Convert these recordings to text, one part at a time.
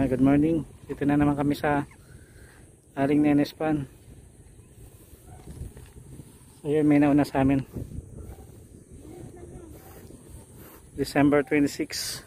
Good morning. Dito na naman kami sa Aling Nenes Pan. So yun, may nauna sa amin. December 26.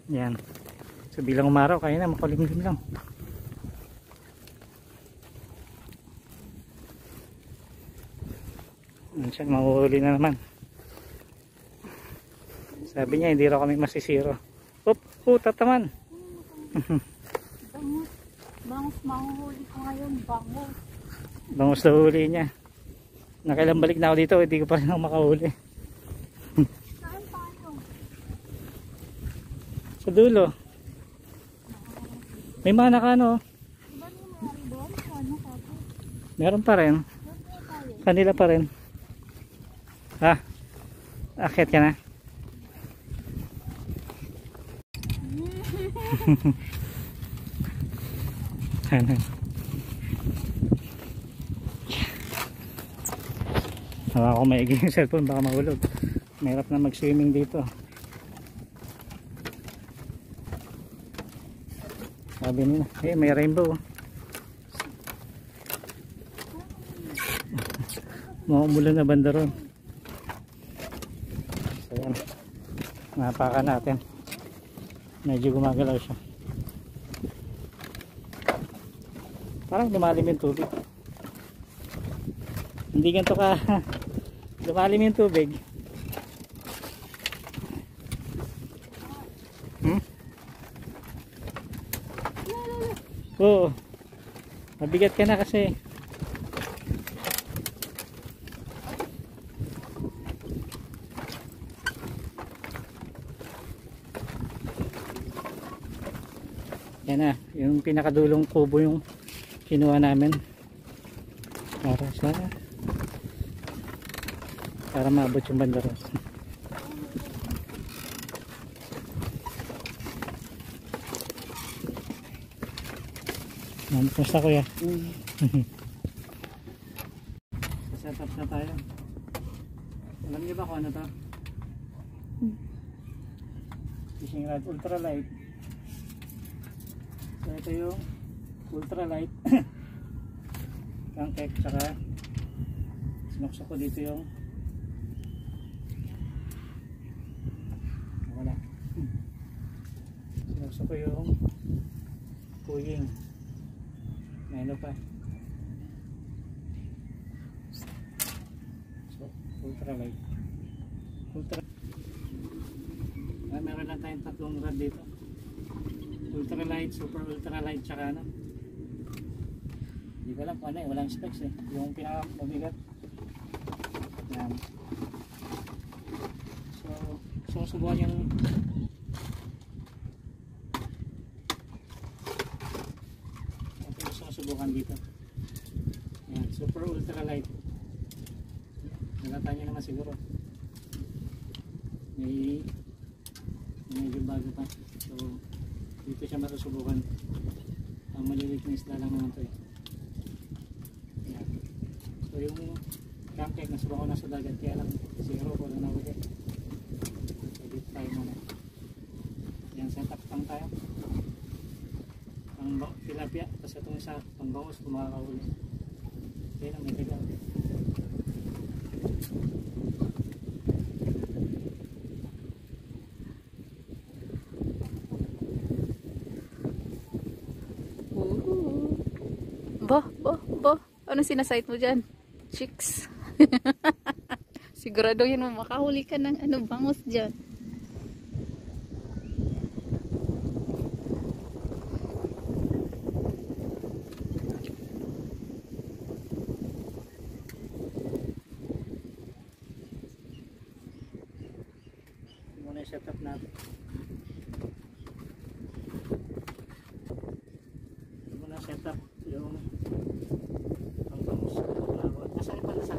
Yan. So bilang umaraw, kaya na makulimlim lang. Siya, mahuhuli na naman. Sabi niya hindi raw kami masisiro. Tataman. Bangus mahuhuli ko ngayon. Bangus na huli niya. Nakailang balik na ako dito, hindi ko pa rin ako makahuli. Saan tayo? Sa dulo. May mga nakano. Diba may doon? Ano kapo? Meron pa rin. Kanila pa rin. Ha? Akit ka na? Hawa ko maigi yung cellphone, baka mahulog. Mahirap na mag-swimming dito. Sabi nila, may rainbow. Maumulan na banda ron. So yan, napakan natin. Medyo gumagalaw siya. Parang lumalim yung tubig. Hindi ganito ka lumalim yung tubig. Oo, mabigat ka na kasi. Yan na, yung pinakadulong kubo yung kinuha namin para maabot yung banda ron. Basta kuya. Set up na tayo. Alam niyo ba kung ano to? Fishing rod ultralight. So ito yung ultralight crankcase, tsaka sinukso ko dito yung sinukso ko yung kuying na ano pa. So ultralight meron lang tayong tatlong rod dito, ultralight, super ultralight, tsaka ano, hindi ko alam kung ano walang specs yung pinakamabigat yan. So susubukan yung susubukan dito yan, super ultralight. Nalata nyo naman siguro may medyo bago pa. So dito siya masusubukan. Ang maliliit na isla lang naman ito yan. So yung crankcase nasubukan na sa dagat, kaya lang zero ko lang nawili. So dito tayo muna yan, set up lang tayo pang tilapia, tapos itong isa pang bangus kung makakahuli. Okay lang, may tigaw. Bo, ano sinasite mo dyan? Chicks. Sigurado yun, makahuli ka ng ano, bangus dyan. Muna yung setup natin. Muna setup yung pangbangus. Nasaan yung panlasan?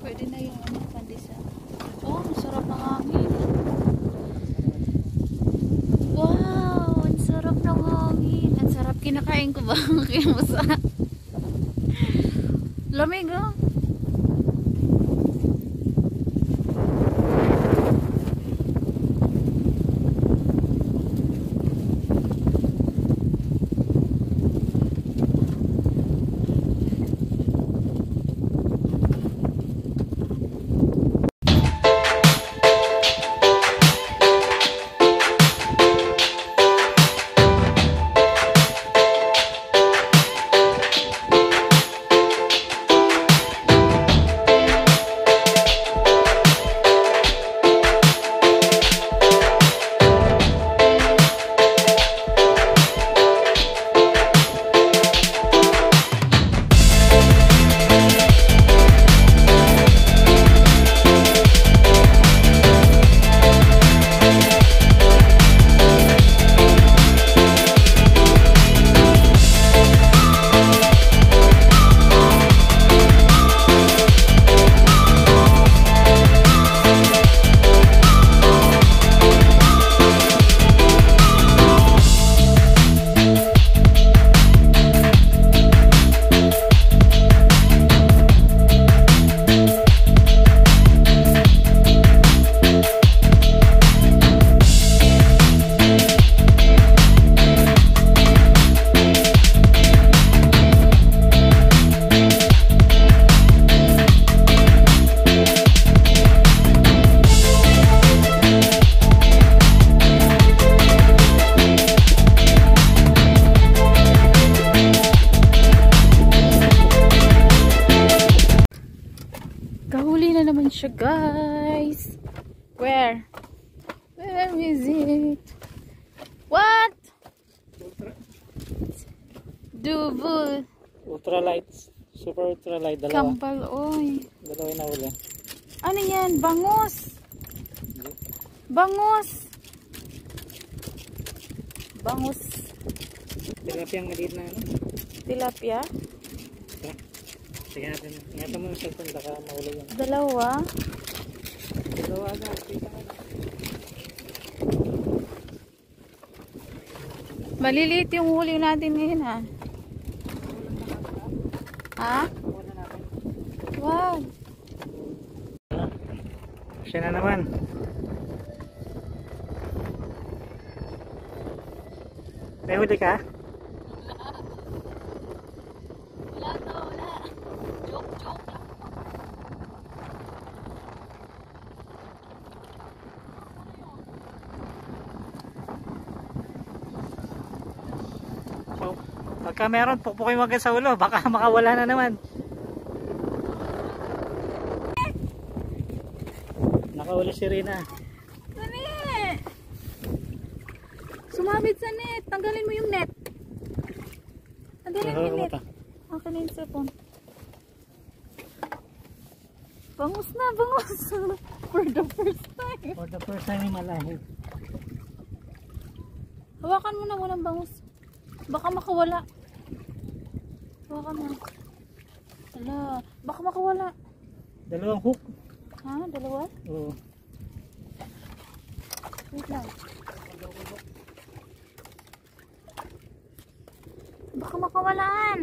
Pwede na yung ano, pandesal. Oh, masarap ng hangin. Kakain ko ba? Kaya masa. Lamig oh. Kahuli na naman siya, guys. Where is it? What? Dubu. Ultralights. Super ultralight. Dalawa. Kampal, oy. Dalawa na uli. Ano yan? Bangus. Bangus. Bangus. Tilapia ang maliit na ano. Tilapia. Sige natin. Ingatan mo yung cellphone. Baka mauli yan. Dalawa. Dalawa agad. Kita ka na. Maliliit yung huli natin ngayon, ha? Ha? Wala natin. Wow. Siya na naman. May huli ka? Wala to, wala. Joke lang. So, pagka meron, pukpukin mo agad sa ulo. Baka makawala na naman. Nakahuli si Rina. Sani! Sumabit sa net. Tanggalin mo yung net. Tanggalin mo yung net. Okay na yung cellphone. Bangus na, bangus. For the first time. For the first time in my life. Hawakan mo na, walang bangus. Baka makawala. Hawakan mo. Hala, baka makawala. Dalawang hook. Ha? Dalawa? Oo. Wait lang. Baka makawalaan.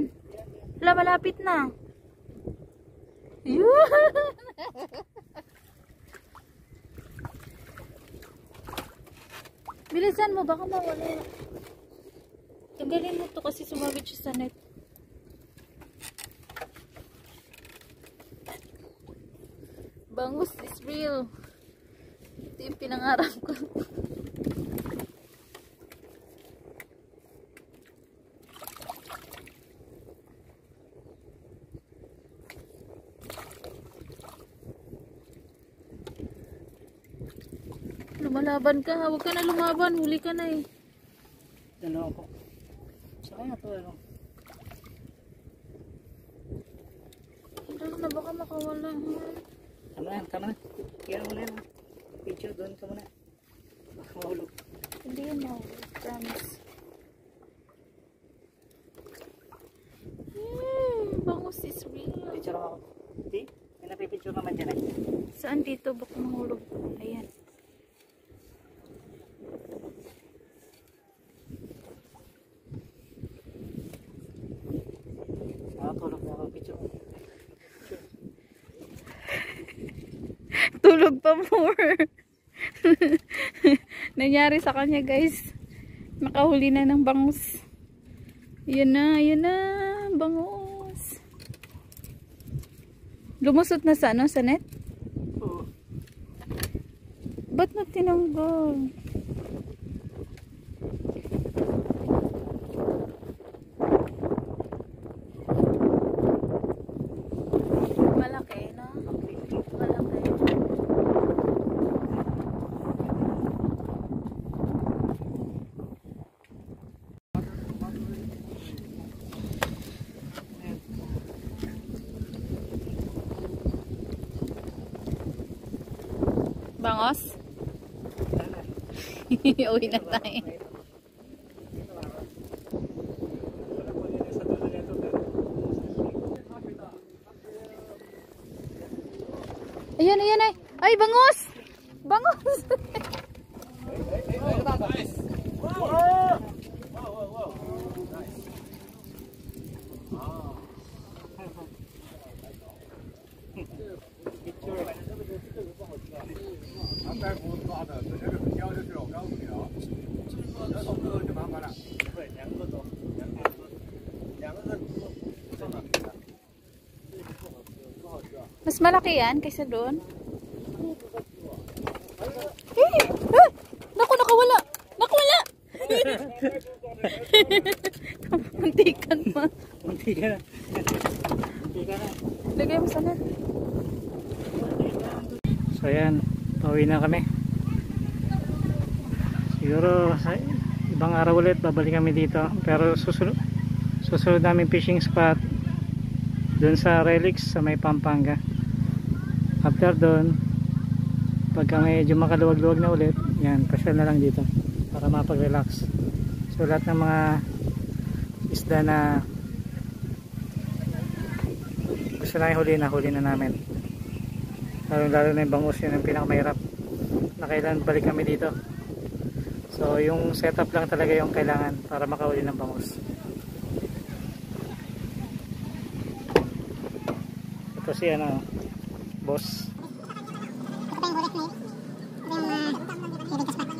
Hala, malapit na. Yun! Bilisan mo, baka mawala. Tanggalin mo to kasi sumabit siya sa net. Bangus is real. Ito yung pinangarap ko. Lumalaban ka. Huwag ka na lumaban. Huli ka na eh. Dalawa ko. Saka na to ano. Ano na baka makawala. Tama na, tama na. Kaya mo na yan. Picture doon ka muna. Baka mahulog. Hindi yun na. Promise. Bangus is real. Picture ako. Hindi? May napipicture naman dyan eh. Saan dito? Baka mahulog. Ayan. Natutulog pa more. Nangyari sa kanya guys. Nakahuli na ng bangus. Yun na, bangus. Lumusot na sa ano, sa net? Oo. Ba't na tinanggal? Malaki, no? Malaki. Bangos? Uwi na tayo. Ayan, ayan ay. Ay, bangus! Bangus! Mas malaki yan kaysa doon. Eh! Ah! Naku, nakawala! Nakawala! Muntikan pa. Munti ka na. Munti ka na. Lagay mo sana. So ayan, pauwi na kami. Siguro sa ibang araw ulit babalik kami dito. Pero susunod namin fishing spot doon sa Relics sa may Pampanga. After doon, pagka medyo makaluwag-luwag na ulit, yan, pasyal na lang dito para mapag-relax. So lahat ng mga isda na gusto namin huli na namin. Lalo na yung bangus, yun ang pinakamahirap na kailan balik kami dito. So yung setup lang talaga yung kailangan para makahuli ng bangus. Ito si ano, boss. Ito pa yung huli na yun. Ito yung hibig ka spot.